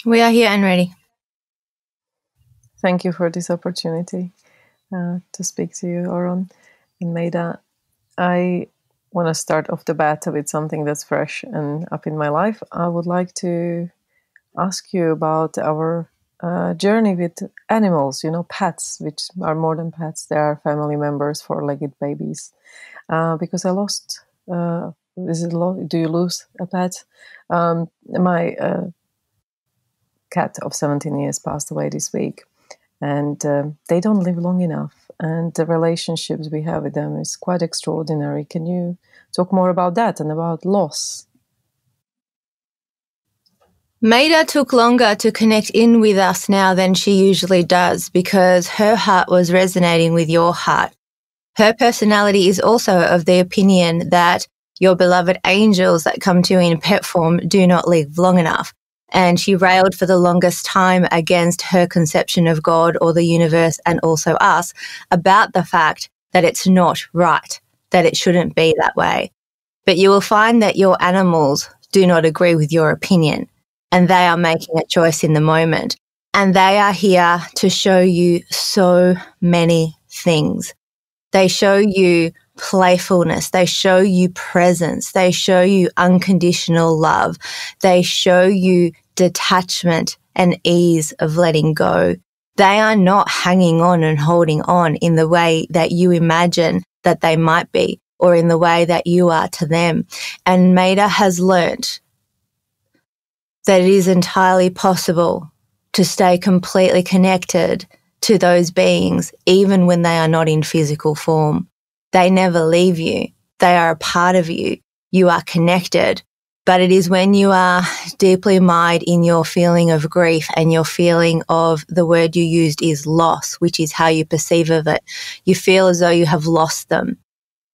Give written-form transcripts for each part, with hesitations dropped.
We are here and ready. Thank you for this opportunity to speak to you, Oron and Maida. I want to start off the bat with something that's fresh and up in my life. I would like to ask you about our journey with animals, pets, which are more than pets. They are family members, four-legged babies. Because I lost, do you lose a pet? My cat of 17 years passed away this week, and they don't live long enough. And the relationships we have with them is quite extraordinary. Can you talk more about that and about loss? Maida took longer to connect in with us now than she usually does because her heart was resonating with your heart. Her personality is also of the opinion that your beloved angels that come to you in pet form do not live long enough. And she railed for the longest time against her conception of God or the universe and also us about the fact that it's not right, that it shouldn't be that way. But you will find that your animals do not agree with your opinion, and they are making a choice in the moment. And they are here to show you so many things. They show you playfulness. They show you presence. They show you unconditional love. They show you detachment and ease of letting go. They are not hanging on and holding on in the way that you imagine that they might be or in the way that you are to them. And Maida has learnt that it is entirely possible to stay completely connected to those beings, even when they are not in physical form. They never leave you. They are a part of you. You are connected. But it is when you are deeply mired in your feeling of grief and your feeling of the word you used is loss, which is how you perceive of it. You feel as though you have lost them.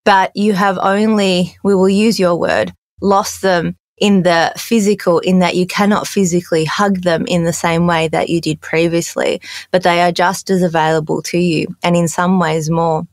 But you have only, we will use your word, lost them in the physical, in that you cannot physically hug them in the same way that you did previously, but they are just as available to you, and in some ways more.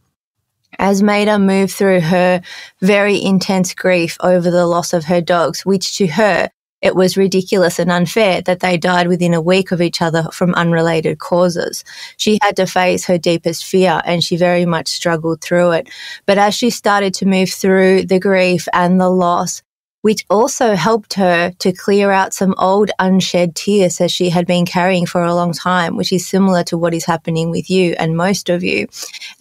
As Maida moved through her very intense grief over the loss of her dogs, which to her, it was ridiculous and unfair that they died within a week of each other from unrelated causes. She had to face her deepest fear, and she very much struggled through it. But as she started to move through the grief and the loss, which also helped her to clear out some old unshed tears that she had been carrying for a long time, which is similar to what is happening with you and most of you.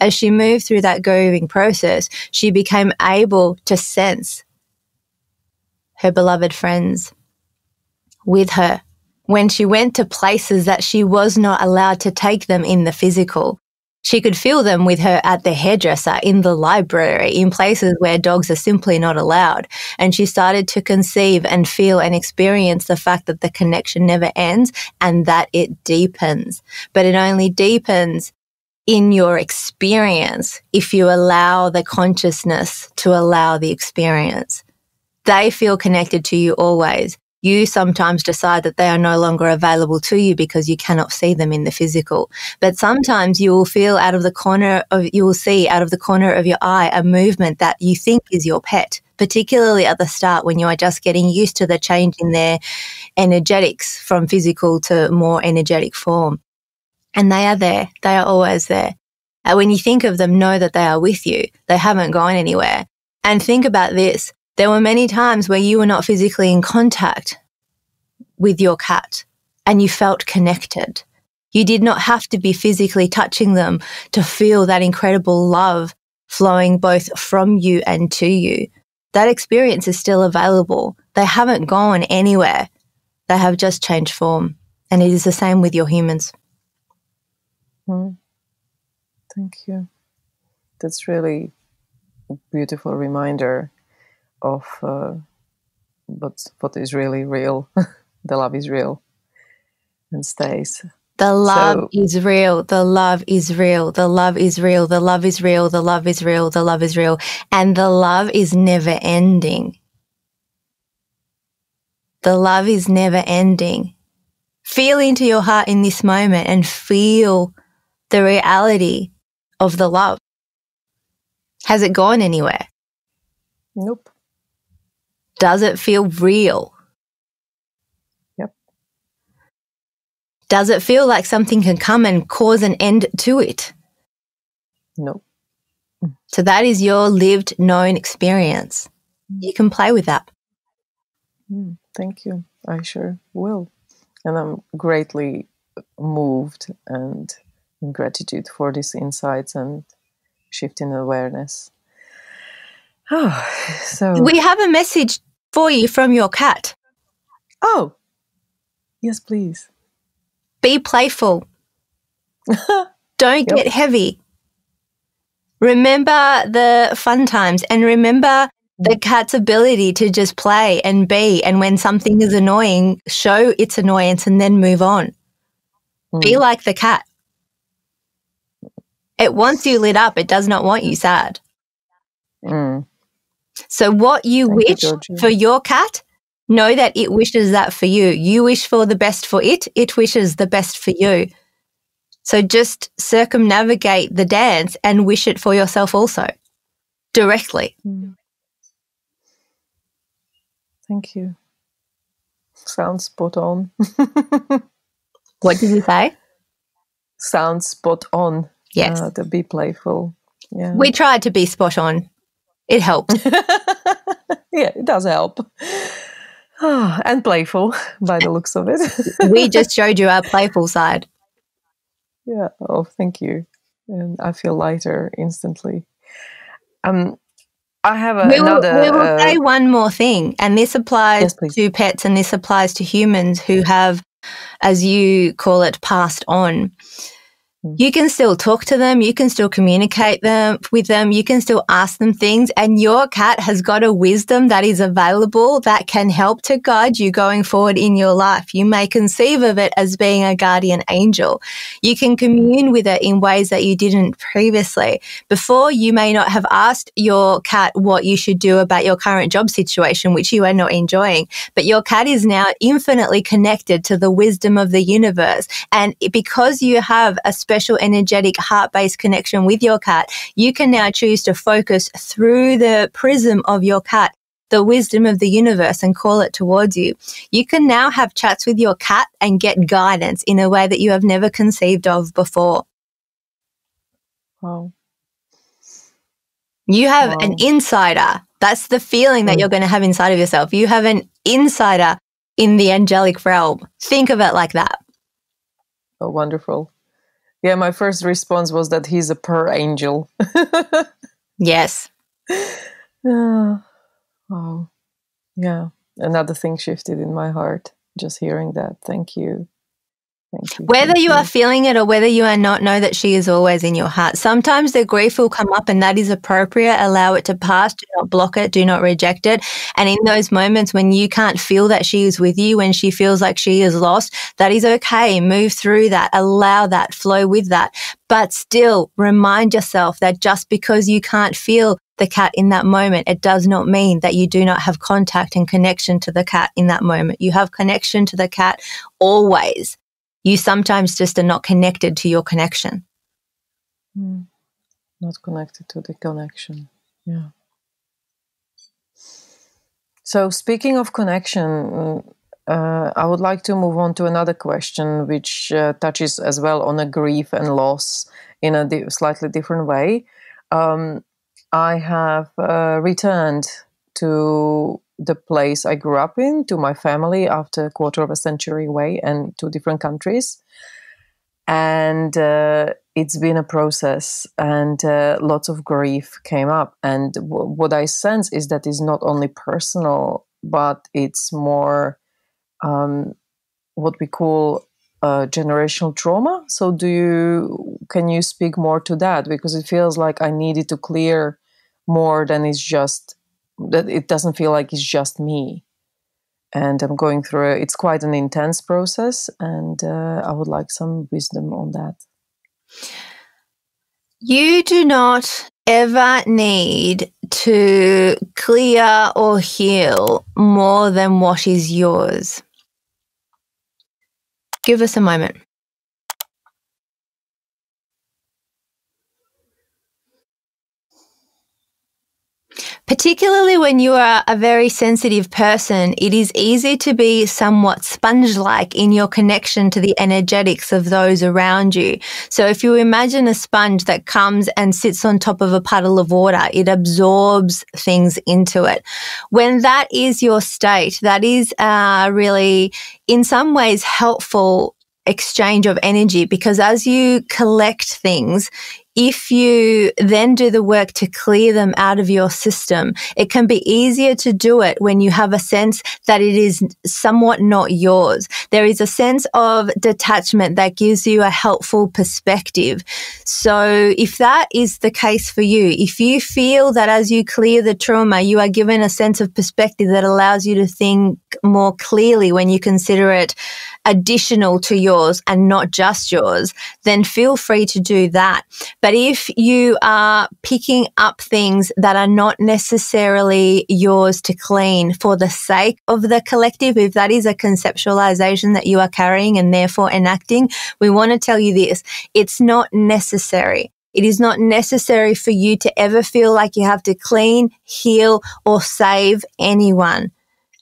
As she moved through that grieving process, she became able to sense her beloved friends with her when she went to places that she was not allowed to take them in the physical. She could feel them with her at the hairdresser, in the library, in places where dogs are simply not allowed. And she started to conceive and feel and experience the fact that the connection never ends and that it deepens. But it only deepens in your experience if you allow the consciousness to allow the experience. They feel connected to you always. You sometimes decide that they are no longer available to you because you cannot see them in the physical. But sometimes you will feel you will see out of the corner of your eye a movement that you think is your pet, particularly at the start when you are just getting used to the change in their energetics from physical to more energetic form. And they are there. They are always there. And when you think of them, know that they are with you. They haven't gone anywhere. And think about this. There were many times where you were not physically in contact with your cat and you felt connected. You did not have to be physically touching them to feel that incredible love flowing both from you and to you. That experience is still available. They haven't gone anywhere. They have just changed form. And it is the same with your humans. Thank you. That's really a beautiful reminder of what is really real. The love is real and stays. The love is real. The love is real. The love is real. The love is real. The love is real. The love is real. And the love is never ending. The love is never ending. Feel into your heart in this moment and feel the reality of the love. Has it gone anywhere? Nope. Does it feel real? Yep. Does it feel like something can come and cause an end to it? No. So that is your lived, known experience. You can play with that. Thank you. I sure will. And I'm greatly moved and in gratitude for these insights and shift in awareness. So we have a message for you from your cat. Oh, yes, please. Be playful. Don't get heavy. Remember the fun times and remember the cat's ability to just play and be. And when something is annoying, show its annoyance and then move on. Be like the cat. It wants you lit up. It does not want you sad. So what you wish for your cat, know that it wishes that for you. You wish for the best for it. It wishes the best for you. So just circumnavigate the dance and wish it for yourself also, directly. Thank you. Sounds spot on. What did you say? Sounds spot on. Yes. To be playful. Yeah. We tried to be spot on. It helped. Yeah, it does help. And playful by the looks of it. We just showed you our playful side. Yeah. Oh, thank you. And I feel lighter instantly. I have another... We will say one more thing, and this applies to pets and this applies to humans who have, as you call it, passed on. You can still talk to them. You can still communicate with them. You can still ask them things. And your cat has got a wisdom that is available that can help to guide you going forward in your life. You may conceive of it as being a guardian angel. You can commune with it in ways that you didn't previously. Before, you may not have asked your cat what you should do about your current job situation, which you are not enjoying. But your cat is now infinitely connected to the wisdom of the universe. And because you have a special energetic heart-based connection with your cat, you can now choose to focus through the prism of your cat, the wisdom of the universe, and call it towards you. You can now have chats with your cat and get guidance in a way that you have never conceived of before. Wow. You have an insider. That's the feeling that you're going to have inside of yourself. You have an insider in the angelic realm. Think of it like that. Oh, wonderful. Yeah, my first response was that he's a purr angel. Yes. Wow. Yeah. Another thing shifted in my heart just hearing that. Thank you. Thank you. Whether you are feeling it or whether you are not, know that she is always in your heart. Sometimes the grief will come up and that is appropriate. Allow it to pass. Do not block it. Do not reject it. And in those moments when you can't feel that she is with you, when she feels like she is lost, that is okay. Move through that. Allow that. Flow with that. But still remind yourself that just because you can't feel the cat in that moment, it does not mean that you do not have contact and connection to the cat in that moment. You have connection to the cat always. You sometimes just are not connected to your connection. Not connected to the connection. Yeah. So speaking of connection, I would like to move on to another question, which touches as well on a grief and loss in a slightly different way. I have returned to the place I grew up in, to my family after a quarter of a century away and 2 different countries. And it's been a process and lots of grief came up. And what I sense is that it's not only personal, but it's more what we call generational trauma. So can you speak more to that? Because it feels like I needed to clear more than it's just, that it doesn't feel like it's just me. And I'm going through it's quite an intense process, and I would like some wisdom on that. You do not ever need to clear or heal more than what is yours. Give us a moment. Particularly when you are a very sensitive person, it is easy to be somewhat sponge-like in your connection to the energetics of those around you. So if you imagine a sponge that comes and sits on top of a puddle of water, it absorbs things into it. When that is your state, that is really, in some ways, helpful exchange of energy, because as you collect things, if you then do the work to clear them out of your system, it can be easier to do it when you have a sense that it is somewhat not yours. There is a sense of detachment that gives you a helpful perspective. So if that is the case for you, if you feel that as you clear the trauma, you are given a sense of perspective that allows you to think more clearly when you consider it additional to yours and not just yours, then feel free to do that. But if you are picking up things that are not necessarily yours to clean for the sake of the collective, if that is a conceptualization that you are carrying and therefore enacting, we want to tell you this: it's not necessary. It is not necessary for you to ever feel like you have to clean, heal, or save anyone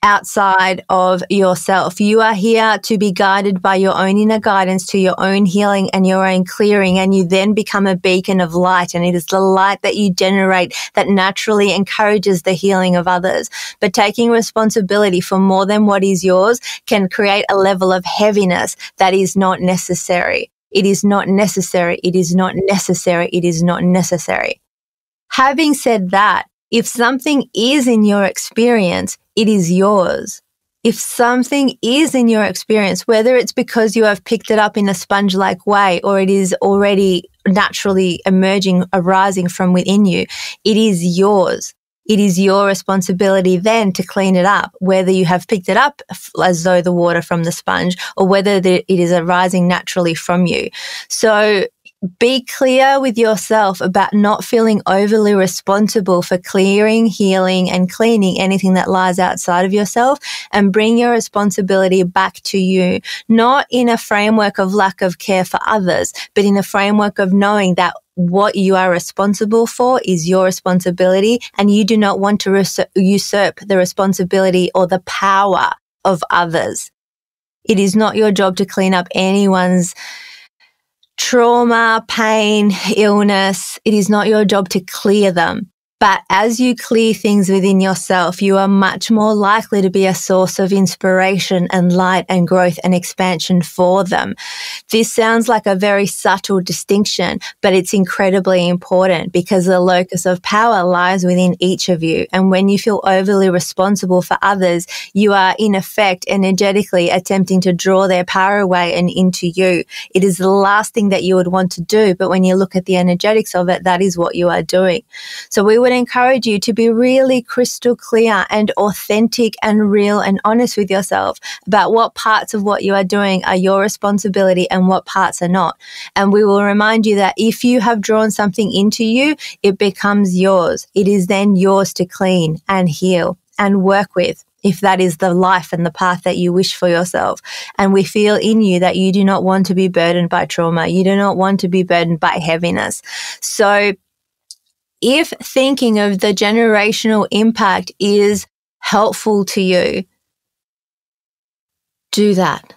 outside of yourself. You are here to be guided by your own inner guidance to your own healing and your own clearing, and you then become a beacon of light, and it is the light that you generate that naturally encourages the healing of others. But taking responsibility for more than what is yours can create a level of heaviness that is not necessary. It is not necessary. It is not necessary. It is not necessary. Having said that, if something is in your experience, it is yours. If something is in your experience, whether it's because you have picked it up in a sponge-like way or it is already naturally emerging, arising from within you, it is yours. It is your responsibility then to clean it up, whether you have picked it up as though the water from the sponge or whether it is arising naturally from you. So be clear with yourself about not feeling overly responsible for clearing, healing, and cleaning anything that lies outside of yourself, and bring your responsibility back to you, not in a framework of lack of care for others, but in a framework of knowing that what you are responsible for is your responsibility, and you do not want to usurp the responsibility or the power of others. It is not your job to clean up anyone's trauma, pain, illness. It is not your job to clear them. But as you clear things within yourself, you are much more likely to be a source of inspiration and light and growth and expansion for them. This sounds like a very subtle distinction, but it's incredibly important because the locus of power lies within each of you. And when you feel overly responsible for others, you are in effect energetically attempting to draw their power away and into you. It is the last thing that you would want to do, but when you look at the energetics of it, that is what you are doing. So we would encourage you to be really crystal clear and authentic and real and honest with yourself about what parts of what you are doing are your responsibility and what parts are not. And we will remind you that if you have drawn something into you, it becomes yours. It is then yours to clean and heal and work with, if that is the life and the path that you wish for yourself. And we feel in you that you do not want to be burdened by trauma. You do not want to be burdened by heaviness. So if thinking of the generational impact is helpful to you, do that.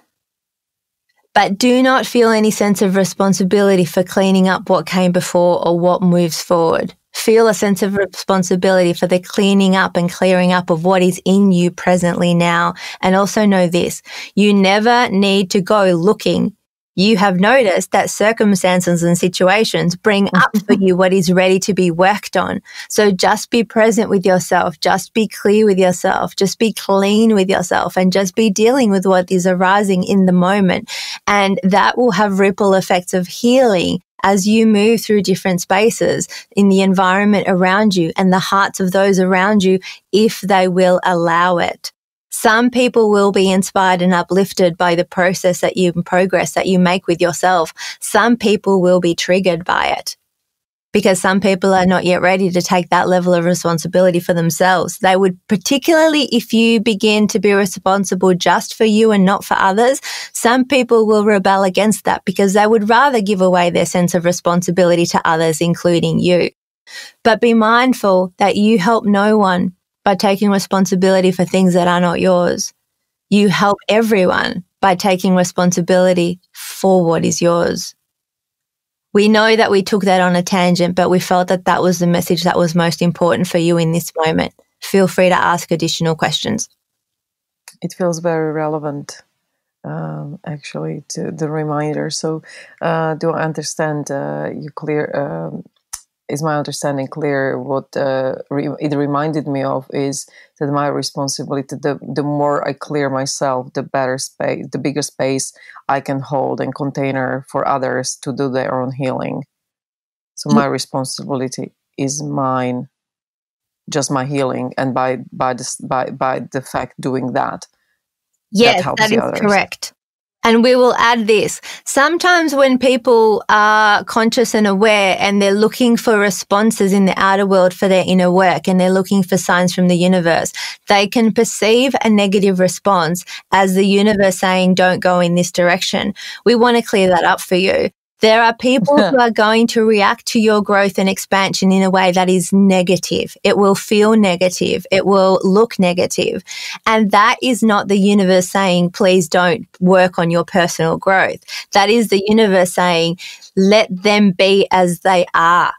But do not feel any sense of responsibility for cleaning up what came before or what moves forward. Feel a sense of responsibility for the cleaning up and clearing up of what is in you presently now. And also know this: you never need to go looking. You have noticed that circumstances and situations bring up for you what is ready to be worked on. So just be present with yourself. Just be clear with yourself. Just be clean with yourself, and just be dealing with what is arising in the moment. And that will have ripple effects of healing as you move through different spaces in the environment around you and the hearts of those around you, if they will allow it. Some people will be inspired and uplifted by the process that you progress that you make with yourself. Some people will be triggered by it because some people are not yet ready to take that level of responsibility for themselves. They would, particularly if you begin to be responsible just for you and not for others, some people will rebel against that because they would rather give away their sense of responsibility to others, including you. But be mindful that you help no one by taking responsibility for things that are not yours. You help everyone by taking responsibility for what is yours. We know that we took that on a tangent, but we felt that that was the message that was most important for you in this moment. Feel free to ask additional questions. It feels very relevant, actually, to the reminder. So, do I understand you clear? Is my understanding clear? What it reminded me of is that my responsibility, the more I clear myself, the better space, the bigger space I can hold and container for others to do their own healing. So my responsibility is mine, just my healing, and by the fact doing that, yes, that helps that the is others. correct. And we will add this. Sometimes when people are conscious and aware and they're looking for responses in the outer world for their inner work and they're looking for signs from the universe, they can perceive a negative response as the universe saying, don't go in this direction. We want to clear that up for you. There are people who are going to react to your growth and expansion in a way that is negative. It will feel negative. It will look negative. And that is not the universe saying, please don't work on your personal growth. That is the universe saying, let them be as they are.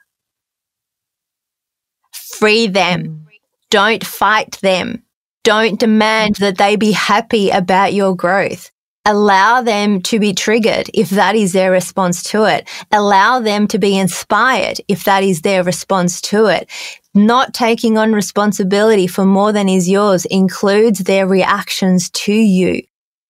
Free them. Don't fight them. Don't demand that they be happy about your growth. Allow them to be triggered if that is their response to it. Allow them to be inspired if that is their response to it. Not taking on responsibility for more than is yours includes their reactions to you.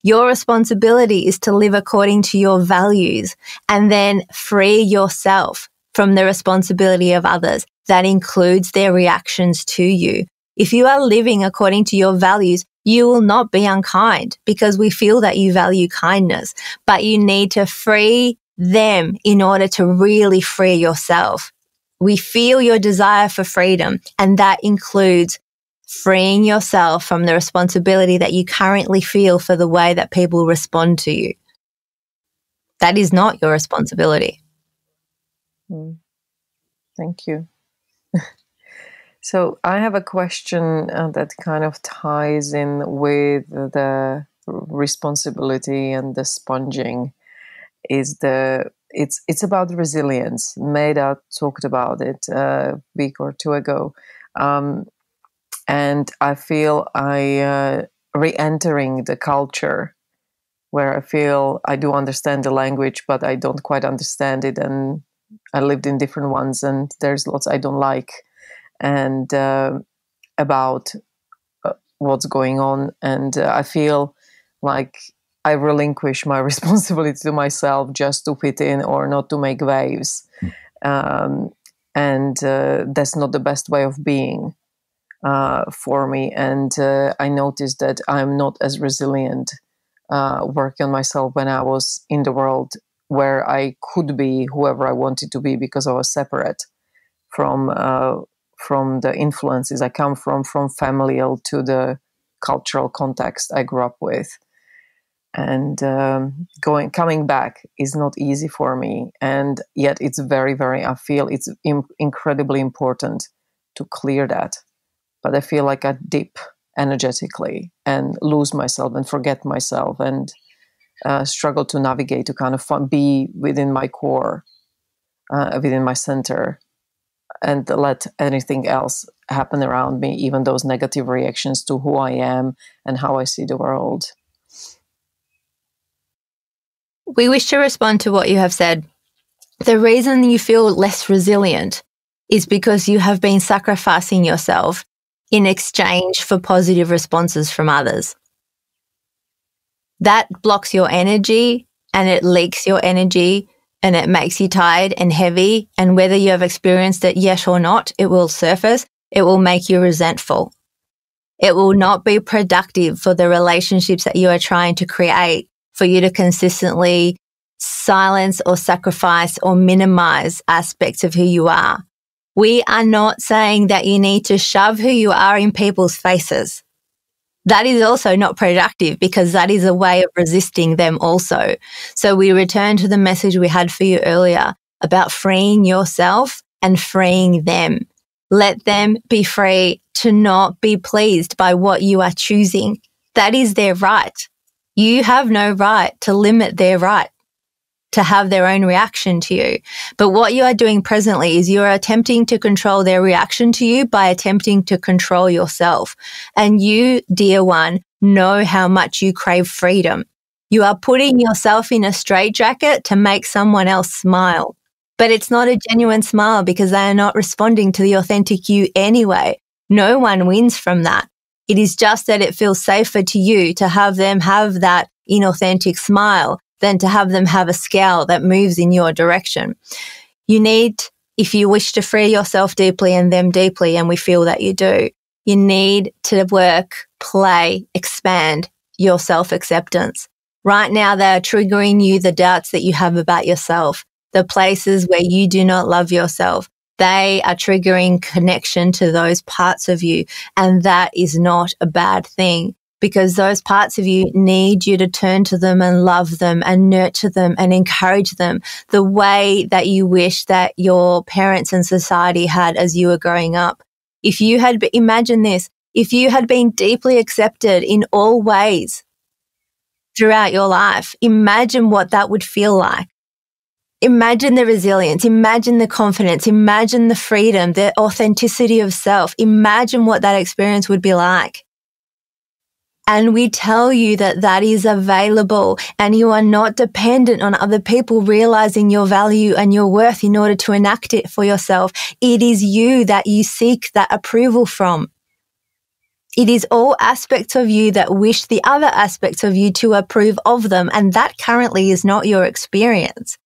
Your responsibility is to live according to your values and then free yourself from the responsibility of others. That includes their reactions to you. If you are living according to your values, you will not be unkind because we feel that you value kindness, but you need to free them in order to really free yourself. We feel your desire for freedom, and that includes freeing yourself from the responsibility that you currently feel for the way that people respond to you. That is not your responsibility. Thank you. So I have a question that kind of ties in with the responsibility and the sponging. It's about resilience. Maida talked about it a week or two ago, and I feel re-entering the culture where I feel I do understand the language, but I don't quite understand it, and I lived in different ones, and there's lots I don't like. And about what's going on. And I feel like I relinquish my responsibility to myself just to fit in or not to make waves. And that's not the best way of being for me. And I noticed that I'm not as resilient working on myself when I was in the world where I could be whoever I wanted to be because I was separate from the influences I come from familial to the cultural context I grew up with. And coming back is not easy for me. And yet it's very, very, I feel it's incredibly important to clear that. But I feel like I dip energetically and lose myself and forget myself and struggle to navigate, to kind of be within my core, within my center, and let anything else happen around me, even those negative reactions to who I am and how I see the world. We wish to respond to what you have said. The reason you feel less resilient is because you have been sacrificing yourself in exchange for positive responses from others. That blocks your energy and it leaks your energy and it makes you tired and heavy. And whether you have experienced it yet or not, it will surface. It will make you resentful. It will not be productive for the relationships that you are trying to create, for you to consistently silence or sacrifice or minimize aspects of who you are. We are not saying that you need to shove who you are in people's faces. That is also not productive because that is a way of resisting them also. So we return to the message we had for you earlier about freeing yourself and freeing them. Let them be free to not be pleased by what you are choosing. That is their right. You have no right to limit their right to have their own reaction to you. But what you are doing presently is you are attempting to control their reaction to you by attempting to control yourself. And you, dear one, know how much you crave freedom. You are putting yourself in a straitjacket to make someone else smile. But it's not a genuine smile because they are not responding to the authentic you anyway. No one wins from that. It is just that it feels safer to you to have them have that inauthentic smile than to have them have a scowl that moves in your direction. You need, if you wish to free yourself deeply and them deeply, and we feel that you do, you need to work, play, expand your self-acceptance. Right now, they are triggering you the doubts that you have about yourself, the places where you do not love yourself. They are triggering connection to those parts of you, and that is not a bad thing. Because those parts of you need you to turn to them and love them and nurture them and encourage them the way that you wish that your parents and society had as you were growing up. If you had, imagine this, if you had been deeply accepted in all ways throughout your life, imagine what that would feel like. Imagine the resilience, imagine the confidence, imagine the freedom, the authenticity of self. Imagine what that experience would be like. And we tell you that that is available and you are not dependent on other people realizing your value and your worth in order to enact it for yourself. It is you that you seek that approval from. It is all aspects of you that wish the other aspects of you to approve of them. And that currently is not your experience.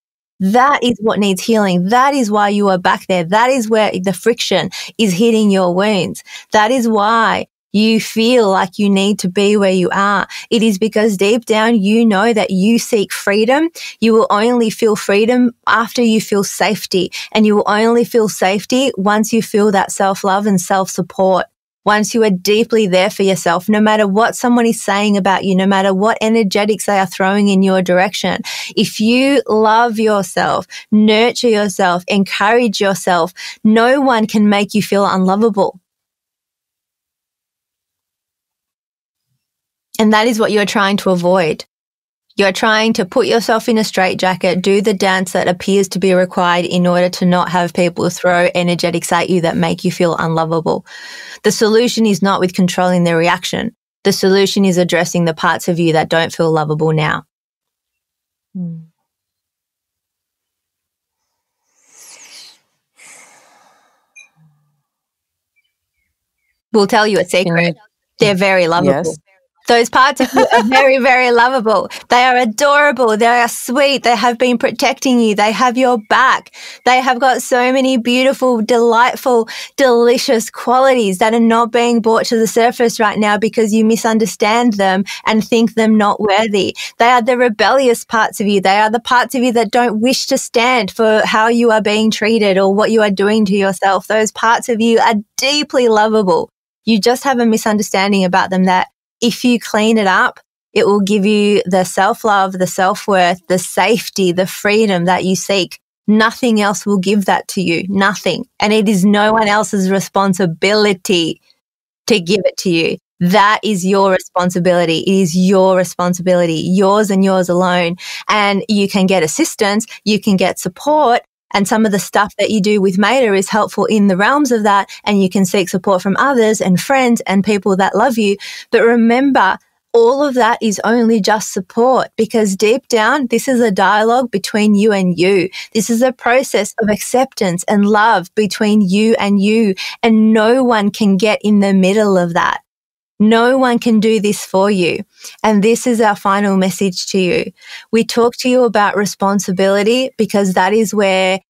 That is what needs healing. That is why you are back there. That is where the friction is hitting your wounds. That is why you feel like you need to be where you are. It is because deep down you know that you seek freedom. You will only feel freedom after you feel safety. And you will only feel safety once you feel that self-love and self-support. Once you are deeply there for yourself, no matter what someone is saying about you, no matter what energetics they are throwing in your direction. If you love yourself, nurture yourself, encourage yourself, no one can make you feel unlovable. And that is what you're trying to avoid. You're trying to put yourself in a straitjacket, do the dance that appears to be required in order to not have people throw energetics at you that make you feel unlovable. The solution is not with controlling their reaction. The solution is addressing the parts of you that don't feel lovable now. We'll tell you a secret. They're very lovable. Yes. Those parts of you are very, very lovable. They are adorable. They are sweet. They have been protecting you. They have your back. They have got so many beautiful, delightful, delicious qualities that are not being brought to the surface right now because you misunderstand them and think them not worthy. They are the rebellious parts of you. They are the parts of you that don't wish to stand for how you are being treated or what you are doing to yourself. Those parts of you are deeply lovable. You just have a misunderstanding about them that if you clean it up, it will give you the self-love, the self-worth, the safety, the freedom that you seek. Nothing else will give that to you. Nothing. And it is no one else's responsibility to give it to you. That is your responsibility. It is your responsibility, yours and yours alone. And you can get assistance, you can get support. And some of the stuff that you do with Maida is helpful in the realms of that. And you can seek support from others and friends and people that love you. But remember, all of that is only just support because deep down, this is a dialogue between you and you. This is a process of acceptance and love between you. And no one can get in the middle of that. No one can do this for you. And this is our final message to you. We talk to you about responsibility because that is where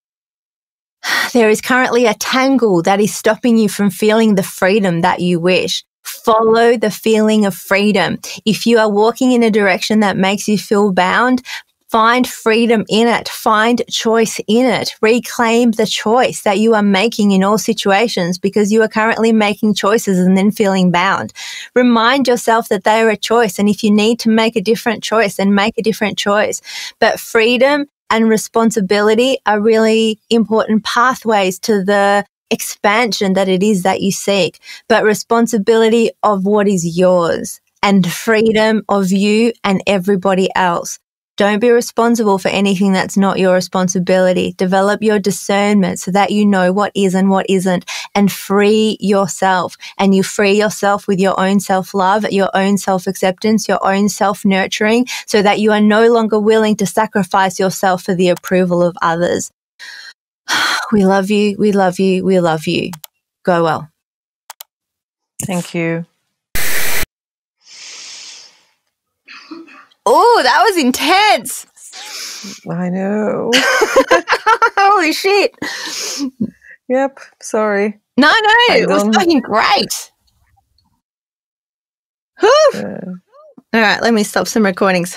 there is currently a tangle that is stopping you from feeling the freedom that you wish. Follow the feeling of freedom. If you are walking in a direction that makes you feel bound, find freedom in it. Find choice in it. Reclaim the choice that you are making in all situations because you are currently making choices and then feeling bound. Remind yourself that they are a choice. And if you need to make a different choice, then make a different choice. But freedom and responsibility are really important pathways to the expansion that it is that you seek, but responsibility of what is yours and freedom of you and everybody else. Don't be responsible for anything that's not your responsibility. Develop your discernment so that you know what is and what isn't, and free yourself. And you free yourself with your own self-love, your own self-acceptance, your own self-nurturing, so that you are no longer willing to sacrifice yourself for the approval of others. We love you. We love you. We love you. Go well. Thank you. Oh, that was intense. I know. Holy shit. Yep. Sorry. No, it was fucking great. All right, let me stop some recordings.